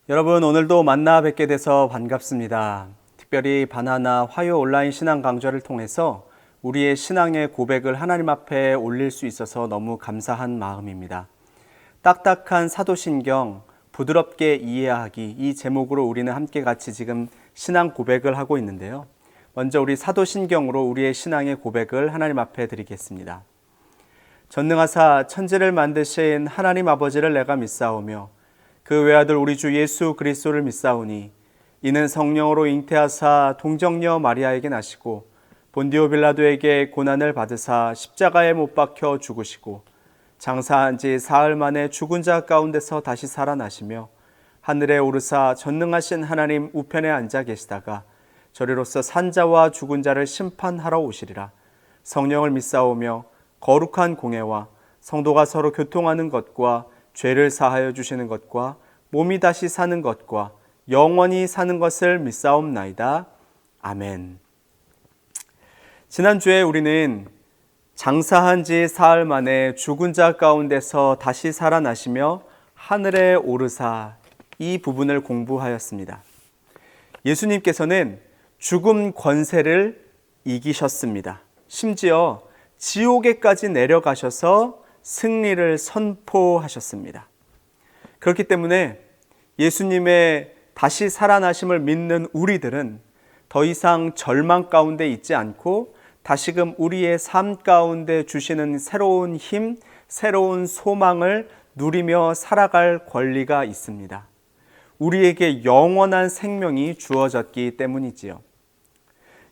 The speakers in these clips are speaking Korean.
여러분, 오늘도 만나 뵙게 돼서 반갑습니다. 특별히 바나나 화요 온라인 신앙 강좌를 통해서 우리의 신앙의 고백을 하나님 앞에 올릴 수 있어서 너무 감사한 마음입니다. 딱딱한 사도신경 부드럽게 이해하기, 이 제목으로 우리는 함께 같이 지금 신앙 고백을 하고 있는데요. 먼저 우리 사도신경으로 우리의 신앙의 고백을 하나님 앞에 드리겠습니다. 전능하사 천지를 만드신 하나님 아버지를 내가 믿사오며 그 외아들 우리 주 예수 그리스도를 믿사오니 이는 성령으로 잉태하사 동정녀 마리아에게 나시고 본디오 빌라도에게 고난을 받으사 십자가에 못 박혀 죽으시고 장사한 지 사흘 만에 죽은 자 가운데서 다시 살아나시며 하늘에 오르사 전능하신 하나님 우편에 앉아 계시다가 저리로서 산자와 죽은 자를 심판하러 오시리라. 성령을 믿사오며 거룩한 공예와 성도가 서로 교통하는 것과 죄를 사하여 주시는 것과 몸이 다시 사는 것과 영원히 사는 것을 믿사옵나이다. 아멘. 지난주에 우리는 장사한 지 사흘 만에 죽은 자 가운데서 다시 살아나시며 하늘에 오르사, 이 부분을 공부하였습니다. 예수님께서는 죽음 권세를 이기셨습니다. 심지어 지옥에까지 내려가셔서 승리를 선포하셨습니다. 그렇기 때문에 예수님의 다시 살아나심을 믿는 우리들은 더 이상 절망 가운데 있지 않고 다시금 우리의 삶 가운데 주시는 새로운 힘, 새로운 소망을 누리며 살아갈 권리가 있습니다. 우리에게 영원한 생명이 주어졌기 때문이지요.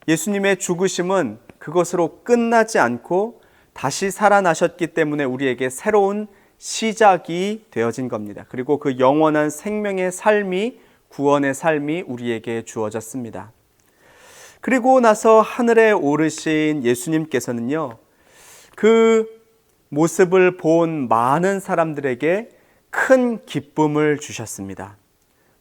예수님의 죽으심은 그것으로 끝나지 않고 다시 살아나셨기 때문에 우리에게 새로운 시작이 되어진 겁니다. 그리고 그 영원한 생명의 삶이, 구원의 삶이 우리에게 주어졌습니다. 그리고 나서 하늘에 오르신 예수님께서는요, 그 모습을 본 많은 사람들에게 큰 기쁨을 주셨습니다.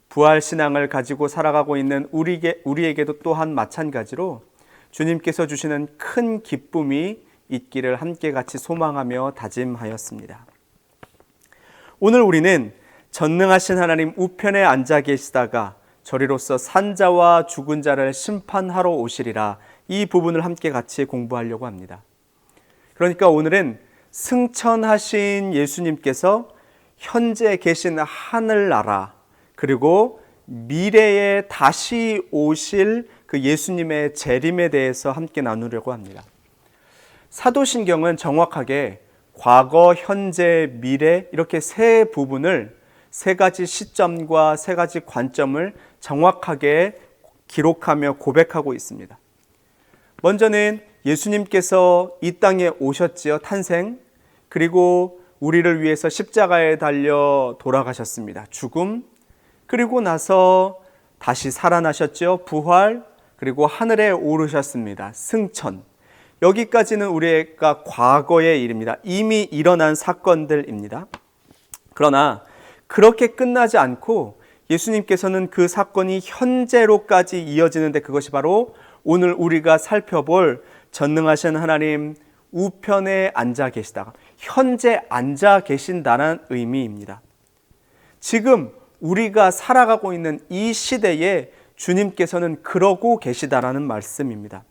부활신앙을 가지고 살아가고 있는 우리에게도 또한 마찬가지로 주님께서 주시는 큰 기쁨이 있기를 함께 같이 소망하며 다짐하였습니다. 오늘 우리는 전능하신 하나님 우편에 앉아 계시다가 저리로서 산자와 죽은 자를 심판하러 오시리라, 이 부분을 함께 같이 공부하려고 합니다. 그러니까 오늘은 승천하신 예수님께서 현재 계신 하늘나라, 그리고 미래에 다시 오실 그 예수님의 재림에 대해서 함께 나누려고 합니다. 사도신경은 정확하게 과거, 현재, 미래, 이렇게 세 부분을, 세 가지 시점과 세 가지 관점을 정확하게 기록하며 고백하고 있습니다. 먼저는 예수님께서 이 땅에 오셨지요. 탄생, 그리고 우리를 위해서 십자가에 달려 돌아가셨습니다. 죽음, 그리고 나서 다시 살아나셨죠. 부활, 그리고 하늘에 오르셨습니다. 승천. 여기까지는 우리가 과거의 일입니다. 이미 일어난 사건들입니다. 그러나 그렇게 끝나지 않고 예수님께서는 그 사건이 현재로까지 이어지는데, 그것이 바로 오늘 우리가 살펴볼 전능하신 하나님 우편에 앉아 계시다, 현재 앉아 계신다는 의미입니다. 지금 우리가 살아가고 있는 이 시대에 주님께서는 그러고 계시다라는 말씀입니다.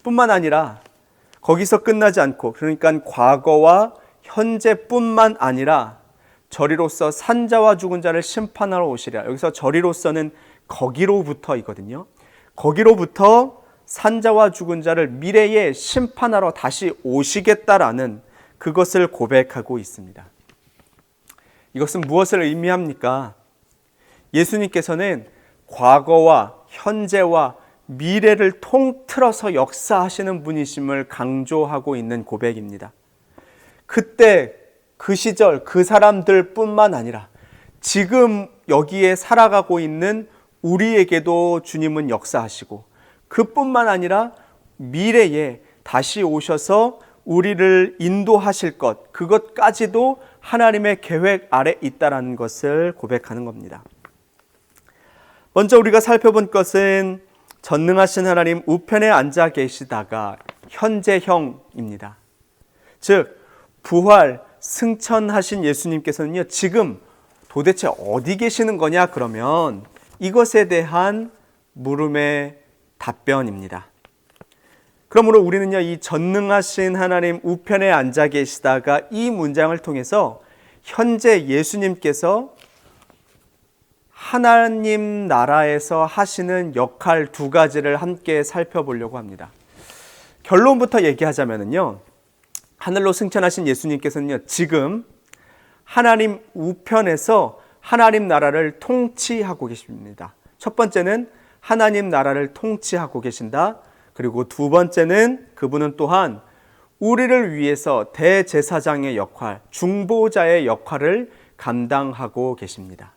뿐만 아니라 거기서 끝나지 않고, 그러니까 과거와 현재뿐만 아니라 저리로서 산자와 죽은 자를 심판하러 오시리라. 여기서 저리로서는 거기로부터이거든요. 거기로부터 산자와 죽은 자를 미래에 심판하러 다시 오시겠다라는 그것을 고백하고 있습니다. 이것은 무엇을 의미합니까? 예수님께서는 과거와 현재와 미래를 통틀어서 역사하시는 분이심을 강조하고 있는 고백입니다. 그때, 그 시절, 그 사람들 뿐만 아니라 지금 여기에 살아가고 있는 우리에게도 주님은 역사하시고, 그뿐만 아니라 미래에 다시 오셔서 우리를 인도하실 것, 그것까지도 하나님의 계획 아래 있다는 것을 고백하는 겁니다. 먼저 우리가 살펴본 것은 전능하신 하나님 우편에 앉아 계시다가 현재형입니다. 즉 부활, 승천하신 예수님께서는요, 지금 도대체 어디 계시는 거냐? 그러면 이것에 대한 물음의 답변입니다. 그러므로 우리는요, 이 전능하신 하나님 우편에 앉아 계시다가 이 문장을 통해서 현재 예수님께서 하나님 나라에서 하시는 역할 두 가지를 함께 살펴보려고 합니다. 결론부터 얘기하자면요, 하늘로 승천하신 예수님께서는요, 지금 하나님 우편에서 하나님 나라를 통치하고 계십니다. 첫 번째는 하나님 나라를 통치하고 계신다. 그리고 두 번째는 그분은 또한 우리를 위해서 대제사장의 역할, 중보자의 역할을 감당하고 계십니다.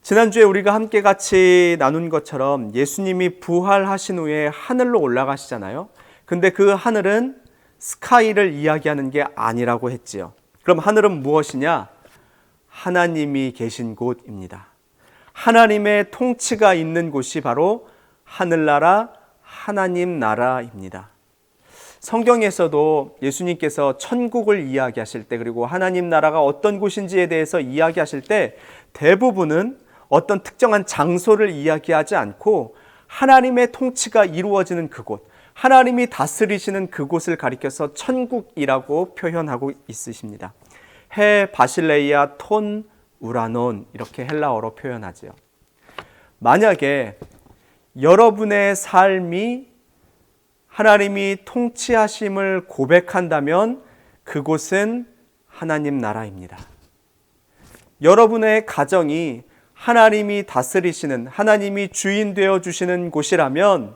지난주에 우리가 함께 같이 나눈 것처럼 예수님이 부활하신 후에 하늘로 올라가시잖아요. 근데 그 하늘은 스카이를 이야기하는 게 아니라고 했지요. 그럼 하늘은 무엇이냐? 하나님이 계신 곳입니다. 하나님의 통치가 있는 곳이 바로 하늘나라, 하나님 나라입니다. 성경에서도 예수님께서 천국을 이야기하실 때, 그리고 하나님 나라가 어떤 곳인지에 대해서 이야기하실 때 대부분은 어떤 특정한 장소를 이야기하지 않고 하나님의 통치가 이루어지는 그곳, 하나님이 다스리시는 그곳을 가리켜서 천국이라고 표현하고 있으십니다. 해 바실레이아 톤 우라논, 이렇게 헬라어로 표현하죠. 만약에 여러분의 삶이 하나님이 통치하심을 고백한다면 그곳은 하나님 나라입니다. 여러분의 가정이 하나님이 다스리시는, 하나님이 주인 되어 주시는 곳이라면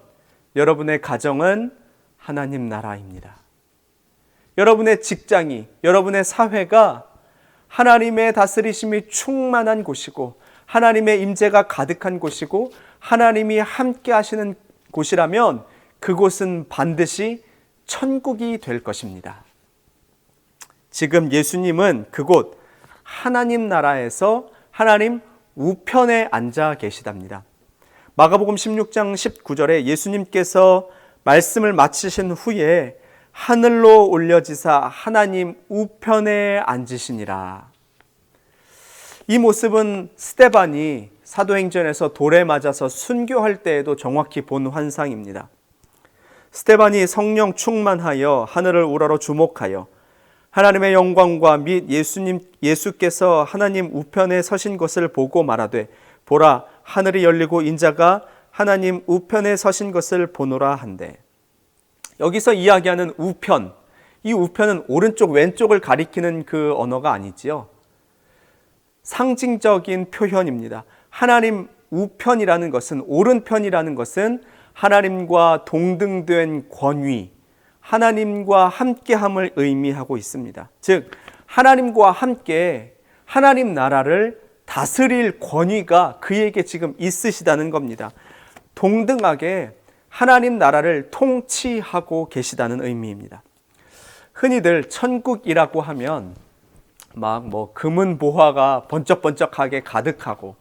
여러분의 가정은 하나님 나라입니다. 여러분의 직장이, 여러분의 사회가 하나님의 다스리심이 충만한 곳이고 하나님의 임재가 가득한 곳이고 하나님이 함께 하시는 곳이라면 그곳은 반드시 천국이 될 것입니다. 지금 예수님은 그곳 하나님 나라에서 하나님 우편에 앉아 계시답니다. 마가복음 16장 19절에 예수님께서 말씀을 마치신 후에 하늘로 올려지사 하나님 우편에 앉으시니라. 이 모습은 스데반이 사도행전에서 돌에 맞아서 순교할 때에도 정확히 본 환상입니다. 스데반이 성령 충만하여 하늘을 우러러 주목하여 하나님의 영광과 및 예수께서 하나님 우편에 서신 것을 보고 말하되 보라 하늘이 열리고 인자가 하나님 우편에 서신 것을 보노라 한대. 여기서 이야기하는 우편, 이 우편은 오른쪽 왼쪽을 가리키는 그 언어가 아니지요. 상징적인 표현입니다. 하나님 우편이라는 것은, 오른편이라는 것은 하나님과 동등된 권위, 하나님과 함께함을 의미하고 있습니다. 즉 하나님과 함께 하나님 나라를 다스릴 권위가 그에게 지금 있으시다는 겁니다. 동등하게 하나님 나라를 통치하고 계시다는 의미입니다. 흔히들 천국이라고 하면 막 금은 보화가 번쩍번쩍하게 가득하고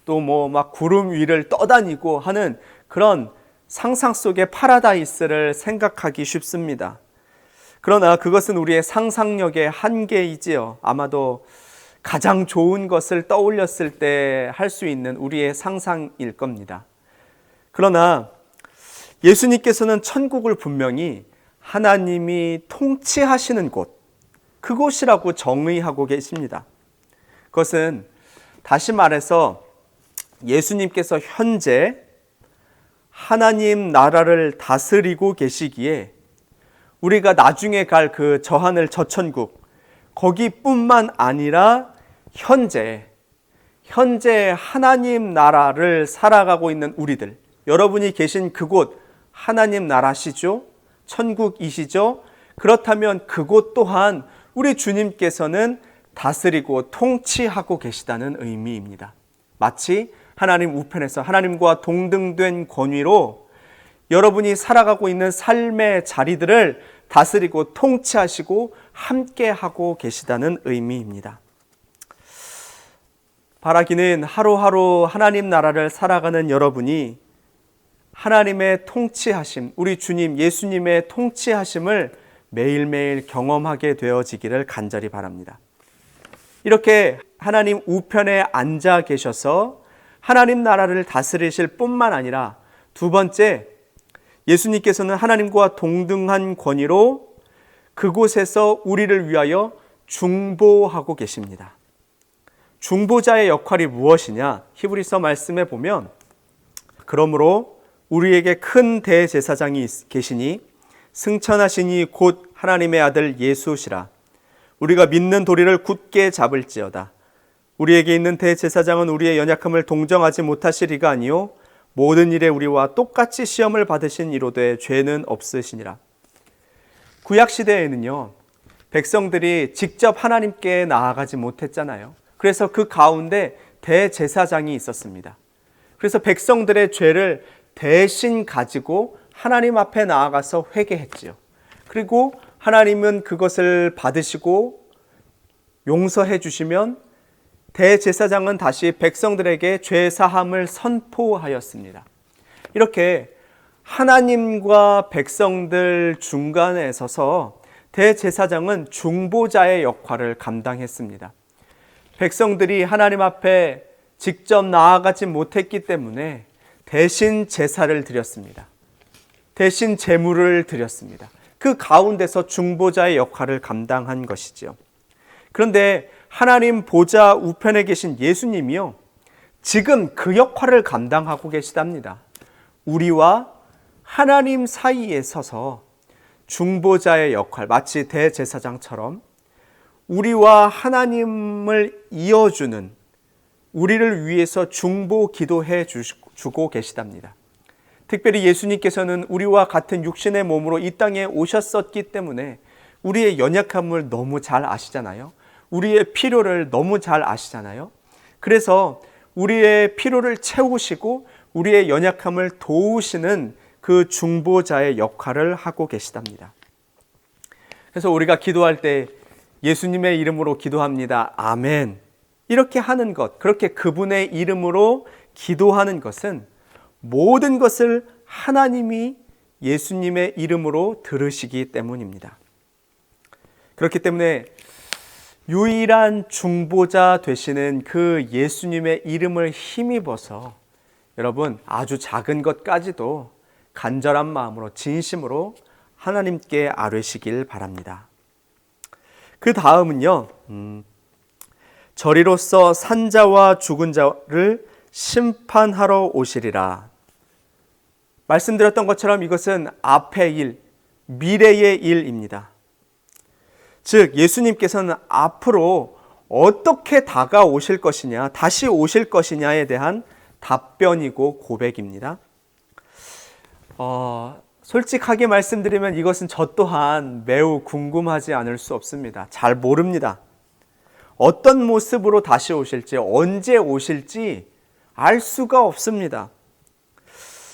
또 막 구름 위를 떠다니고 하는 그런 상상 속의 파라다이스를 생각하기 쉽습니다. 그러나 그것은 우리의 상상력의 한계이지요. 아마도 가장 좋은 것을 떠올렸을 때 할 수 있는 우리의 상상일 겁니다. 그러나 예수님께서는 천국을 분명히 하나님이 통치하시는 곳, 그곳이라고 정의하고 계십니다. 그것은 다시 말해서 예수님께서 현재 하나님 나라를 다스리고 계시기에 우리가 나중에 갈 그 저하늘 저천국, 거기뿐만 아니라 현재 하나님 나라를 살아가고 있는 우리들, 여러분이 계신 그곳 하나님 나라시죠? 천국이시죠? 그렇다면 그곳 또한 우리 주님께서는 다스리고 통치하고 계시다는 의미입니다. 마치 하나님 우편에서 하나님과 동등된 권위로 여러분이 살아가고 있는 삶의 자리들을 다스리고 통치하시고 함께하고 계시다는 의미입니다. 바라기는 하루하루 하나님 나라를 살아가는 여러분이 하나님의 통치하심, 우리 주님 예수님의 통치하심을 매일매일 경험하게 되어지기를 간절히 바랍니다. 이렇게 하나님 우편에 앉아 계셔서 하나님 나라를 다스리실 뿐만 아니라 두 번째, 예수님께서는 하나님과 동등한 권위로 그곳에서 우리를 위하여 중보하고 계십니다. 중보자의 역할이 무엇이냐? 히브리서 말씀에 보면, 그러므로 우리에게 큰 대제사장이 계시니 승천하시니 곧 하나님의 아들 예수시라. 우리가 믿는 도리를 굳게 잡을지어다. 우리에게 있는 대제사장은 우리의 연약함을 동정하지 못하시리가 아니요 모든 일에 우리와 똑같이 시험을 받으신 이로되 죄는 없으시니라. 구약 시대에는요, 백성들이 직접 하나님께 나아가지 못했잖아요. 그래서 그 가운데 대제사장이 있었습니다. 그래서 백성들의 죄를 대신 가지고 하나님 앞에 나아가서 회개했지요. 그리고 하나님은 그것을 받으시고 용서해 주시면 대제사장은 다시 백성들에게 죄 사함을 선포하였습니다. 이렇게 하나님과 백성들 중간에 서서 대제사장은 중보자의 역할을 감당했습니다. 백성들이 하나님 앞에 직접 나아가지 못했기 때문에 대신 제사를 드렸습니다. 대신 제물을 드렸습니다. 그 가운데서 중보자의 역할을 감당한 것이죠. 그런데 하나님 보좌 우편에 계신 예수님이요, 지금 그 역할을 감당하고 계시답니다. 우리와 하나님 사이에 서서 중보자의 역할, 마치 대제사장처럼 우리와 하나님을 이어주는, 우리를 위해서 중보 기도해 주고 계시답니다. 특별히 예수님께서는 우리와 같은 육신의 몸으로 이 땅에 오셨었기 때문에 우리의 연약함을 너무 잘 아시잖아요. 우리의 필요를 너무 잘 아시잖아요. 그래서 우리의 필요를 채우시고 우리의 연약함을 도우시는 그 중보자의 역할을 하고 계시답니다. 그래서 우리가 기도할 때 예수님의 이름으로 기도합니다. 아멘. 이렇게 하는 것, 그렇게 그분의 이름으로 기도하는 것은 모든 것을 하나님이 예수님의 이름으로 들으시기 때문입니다. 그렇기 때문에 유일한 중보자 되시는 그 예수님의 이름을 힘입어서 여러분, 아주 작은 것까지도 간절한 마음으로 진심으로 하나님께 아뢰시길 바랍니다. 그 다음은요, 저리로서 산 자와 죽은 자를 심판하러 오시리라. 말씀드렸던 것처럼 이것은 앞의 일, 미래의 일입니다. 즉 예수님께서는 앞으로 어떻게 다가오실 것이냐, 다시 오실 것이냐에 대한 답변이고 고백입니다. 솔직하게 말씀드리면 이것은 저 또한 매우 궁금하지 않을 수 없습니다. 잘 모릅니다. 어떤 모습으로 다시 오실지, 언제 오실지 알 수가 없습니다.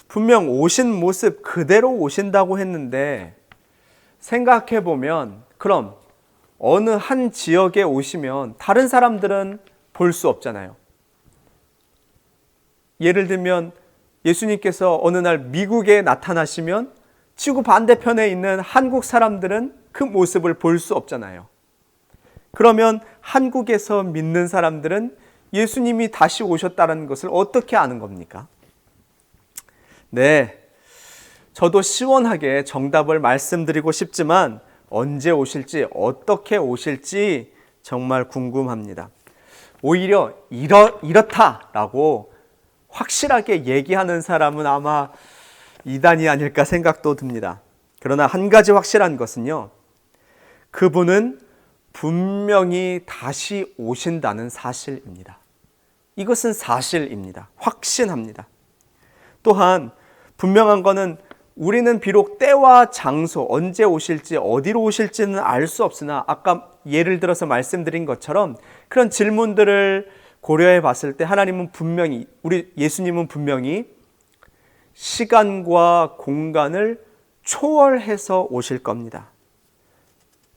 분명 오신 모습 그대로 오신다고 했는데 생각해 보면, 그럼 어느 한 지역에 오시면 다른 사람들은 볼 수 없잖아요. 예를 들면 예수님께서 어느 날 미국에 나타나시면 지구 반대편에 있는 한국 사람들은 그 모습을 볼 수 없잖아요. 그러면 한국에서 믿는 사람들은 예수님이 다시 오셨다는 것을 어떻게 아는 겁니까? 네, 저도 시원하게 정답을 말씀드리고 싶지만 언제 오실지, 어떻게 오실지 정말 궁금합니다. 오히려 이렇다라고 확실하게 얘기하는 사람은 아마 이단이 아닐까 생각도 듭니다. 그러나 한 가지 확실한 것은요, 그분은 분명히 다시 오신다는 사실입니다. 이것은 사실입니다. 확신합니다. 또한 분명한 것은 우리는 비록 때와 장소, 언제 오실지, 어디로 오실지는 알 수 없으나 아까 예를 들어서 말씀드린 것처럼 그런 질문들을 고려해 봤을 때 하나님은 분명히, 우리 예수님은 분명히 시간과 공간을 초월해서 오실 겁니다.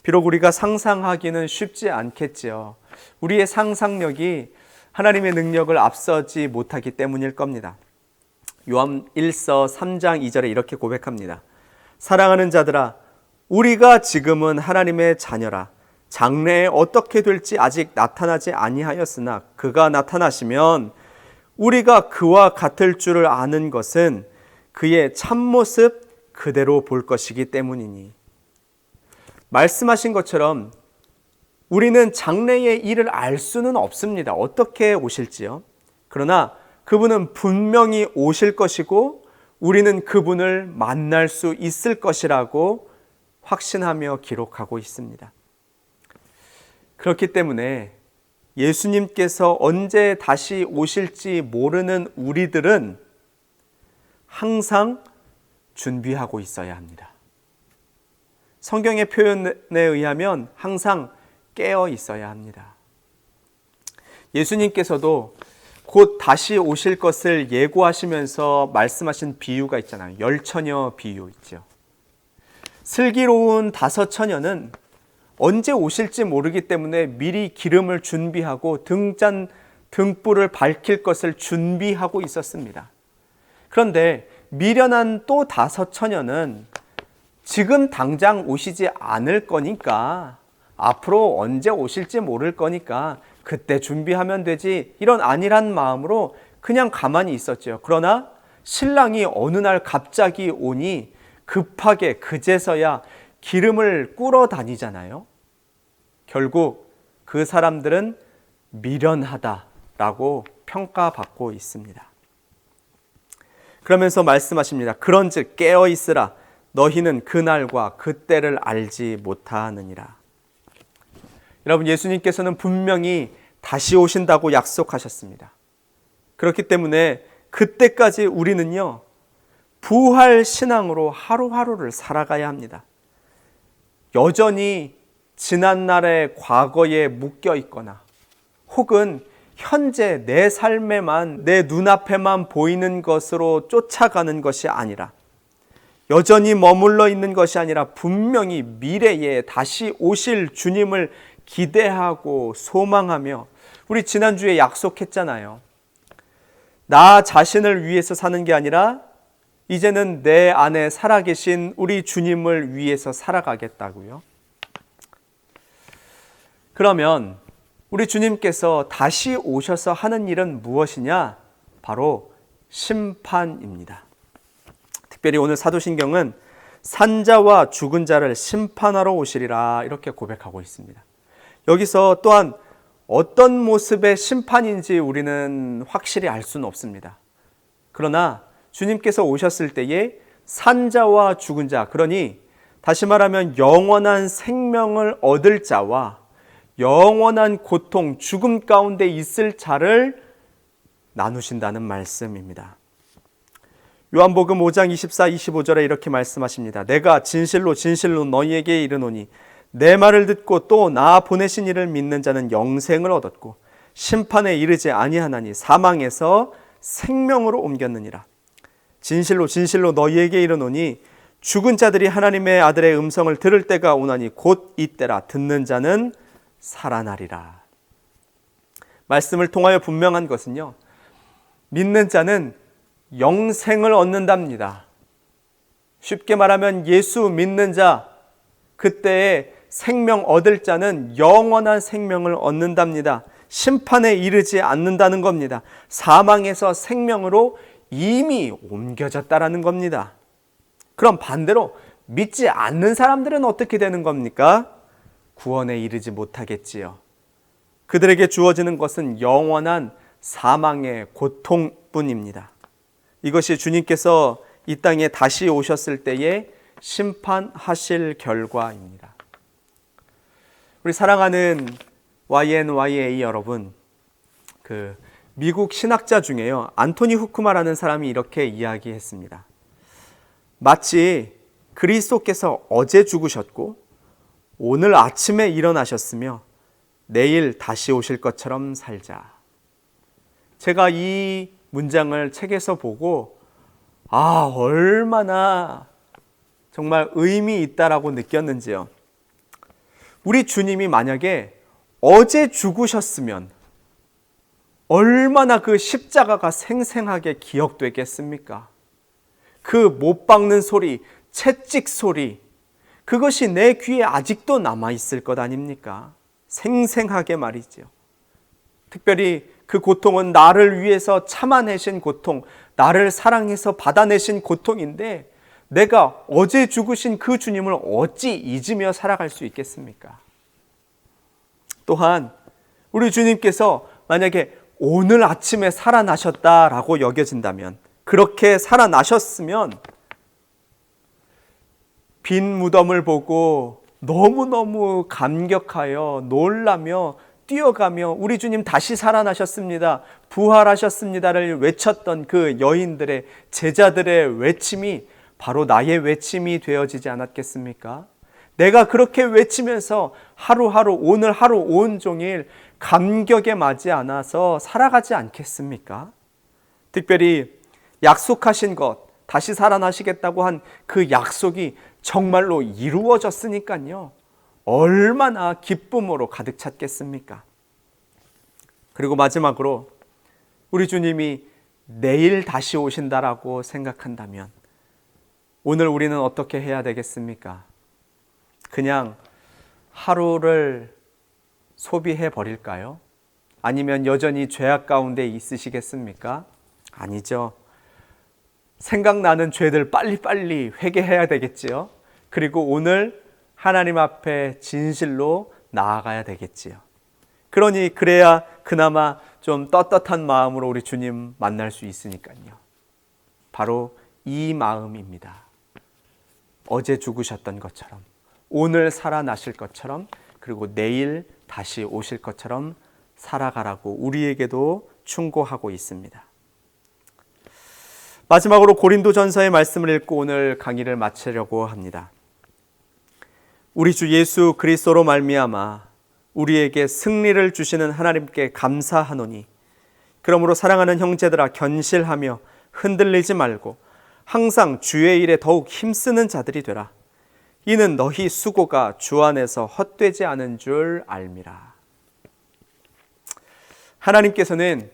비록 우리가 상상하기는 쉽지 않겠지요. 우리의 상상력이 하나님의 능력을 앞서지 못하기 때문일 겁니다. 요한 1서 3장 2절에 이렇게 고백합니다. 사랑하는 자들아, 우리가 지금은 하나님의 자녀라. 장래에 어떻게 될지 아직 나타나지 아니하였으나 그가 나타나시면 우리가 그와 같을 줄을 아는 것은 그의 참모습 그대로 볼 것이기 때문이니. 말씀하신 것처럼 우리는 장래의 일을 알 수는 없습니다. 어떻게 오실지요. 그러나 그분은 분명히 오실 것이고 우리는 그분을 만날 수 있을 것이라고 확신하며 기록하고 있습니다. 그렇기 때문에 예수님께서 언제 다시 오실지 모르는 우리들은 항상 준비하고 있어야 합니다. 성경의 표현에 의하면 항상 깨어 있어야 합니다. 예수님께서도 곧 다시 오실 것을 예고하시면서 말씀하신 비유가 있잖아요. 열처녀 비유 있죠. 슬기로운 5처녀는 언제 오실지 모르기 때문에 미리 기름을 준비하고 등불을 밝힐 것을 준비하고 있었습니다. 그런데 미련한 또 5처녀는 지금 당장 오시지 않을 거니까, 앞으로 언제 오실지 모를 거니까 그때 준비하면 되지, 이런 안일한 마음으로 그냥 가만히 있었죠. 그러나 신랑이 어느 날 갑자기 오니 급하게 그제서야 기름을 꿇어 다니잖아요. 결국 그 사람들은 미련하다라고 평가받고 있습니다. 그러면서 말씀하십니다. 그런즉 깨어 있으라. 너희는 그날과 그때를 알지 못하느니라. 여러분, 예수님께서는 분명히 다시 오신다고 약속하셨습니다. 그렇기 때문에 그때까지 우리는요, 부활 신앙으로 하루하루를 살아가야 합니다. 여전히 지난날의 과거에 묶여 있거나 혹은 현재 내 삶에만, 내 눈앞에만 보이는 것으로 쫓아가는 것이 아니라, 여전히 머물러 있는 것이 아니라 분명히 미래에 다시 오실 주님을 기대하고 소망하며, 우리 지난주에 약속했잖아요. 나 자신을 위해서 사는 게 아니라 이제는 내 안에 살아계신 우리 주님을 위해서 살아가겠다고요. 그러면 우리 주님께서 다시 오셔서 하는 일은 무엇이냐? 바로 심판입니다. 특별히 오늘 사도신경은 산자와 죽은 자를 심판하러 오시리라 이렇게 고백하고 있습니다. 여기서 또한 어떤 모습의 심판인지 우리는 확실히 알 수는 없습니다. 그러나 주님께서 오셨을 때에 산자와 죽은 자, 그러니 다시 말하면 영원한 생명을 얻을 자와 영원한 고통, 죽음 가운데 있을 자를 나누신다는 말씀입니다. 요한복음 5장 24, 25절에 이렇게 말씀하십니다. 내가 진실로 진실로 너희에게 이르노니 내 말을 듣고 또 나 보내신 이를 믿는 자는 영생을 얻었고 심판에 이르지 아니하나니 사망에서 생명으로 옮겼느니라. 진실로 진실로 너희에게 이르노니 죽은 자들이 하나님의 아들의 음성을 들을 때가 오나니 곧 이때라. 듣는 자는 살아나리라. 말씀을 통하여 분명한 것은요, 믿는 자는 영생을 얻는답니다. 쉽게 말하면 예수 믿는 자, 그때에 생명 얻을 자는 영원한 생명을 얻는답니다. 심판에 이르지 않는다는 겁니다. 사망에서 생명으로 이미 옮겨졌다라는 겁니다. 그럼 반대로 믿지 않는 사람들은 어떻게 되는 겁니까? 구원에 이르지 못하겠지요. 그들에게 주어지는 것은 영원한 사망의 고통뿐입니다. 이것이 주님께서 이 땅에 다시 오셨을 때에 심판하실 결과입니다. 우리 사랑하는 YNYA 여러분, 미국 신학자 중에요, 안토니 후쿠마라는 사람이 이렇게 이야기했습니다. 마치 그리스도께서 어제 죽으셨고 오늘 아침에 일어나셨으며 내일 다시 오실 것처럼 살자. 제가 이 문장을 책에서 보고 얼마나 정말 의미 있다라고 느꼈는지요. 우리 주님이 만약에 어제 죽으셨으면 얼마나 그 십자가가 생생하게 기억되겠습니까? 그 못 박는 소리, 채찍 소리, 그것이 내 귀에 아직도 남아있을 것 아닙니까? 생생하게 말이죠. 특별히 그 고통은 나를 위해서 참아내신 고통, 나를 사랑해서 받아내신 고통인데 내가 어제 죽으신 그 주님을 어찌 잊으며 살아갈 수 있겠습니까? 또한 우리 주님께서 만약에 오늘 아침에 살아나셨다라고 여겨진다면, 그렇게 살아나셨으면 빈 무덤을 보고 너무너무 감격하여 놀라며 뛰어가며 우리 주님 다시 살아나셨습니다, 부활하셨습니다를 외쳤던 그 여인들의, 제자들의 외침이 바로 나의 외침이 되어지지 않았겠습니까? 내가 그렇게 외치면서 하루하루, 오늘 하루 온종일 감격에 맞지 않아서 살아가지 않겠습니까? 특별히 약속하신 것, 다시 살아나시겠다고 한 그 약속이 정말로 이루어졌으니까요, 얼마나 기쁨으로 가득 찼겠습니까? 그리고 마지막으로 우리 주님이 내일 다시 오신다라고 생각한다면 오늘 우리는 어떻게 해야 되겠습니까? 그냥 하루를 소비해 버릴까요? 아니면 여전히 죄악 가운데 있으시겠습니까? 아니죠. 생각나는 죄들 빨리빨리 회개해야 되겠지요. 그리고 오늘 하나님 앞에 진실로 나아가야 되겠지요. 그러니 그래야 그나마 좀 떳떳한 마음으로 우리 주님 만날 수 있으니까요. 바로 이 마음입니다. 어제 죽으셨던 것처럼, 오늘 살아나실 것처럼, 그리고 내일 다시 오실 것처럼 살아가라고 우리에게도 충고하고 있습니다. 마지막으로 고린도전서의 말씀을 읽고 오늘 강의를 마치려고 합니다. 우리 주 예수 그리스도로 말미암아 우리에게 승리를 주시는 하나님께 감사하노니, 그러므로 사랑하는 형제들아, 견실하며 흔들리지 말고 항상 주의 일에 더욱 힘쓰는 자들이 되라. 이는 너희 수고가 주 안에서 헛되지 않은 줄 알미라. 하나님께서는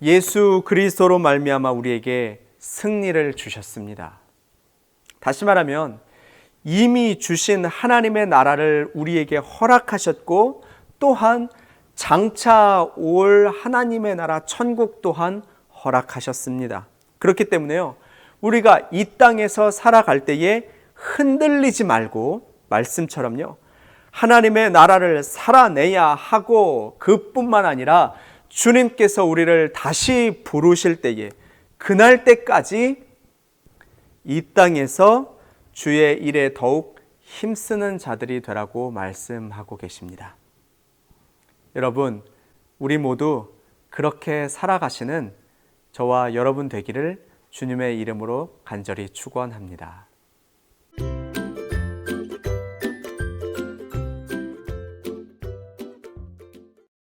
예수 그리스도로 말미암아 우리에게 승리를 주셨습니다. 다시 말하면 이미 주신 하나님의 나라를 우리에게 허락하셨고, 또한 장차 올 하나님의 나라 천국 또한 허락하셨습니다. 그렇기 때문에요, 우리가 이 땅에서 살아갈 때에 흔들리지 말고, 말씀처럼요, 하나님의 나라를 살아내야 하고, 그뿐만 아니라 주님께서 우리를 다시 부르실 때에, 그날 때까지 이 땅에서 주의 일에 더욱 힘쓰는 자들이 되라고 말씀하고 계십니다. 여러분, 우리 모두 그렇게 살아가시는 저와 여러분 되기를 주님의 이름으로 간절히 축원합니다.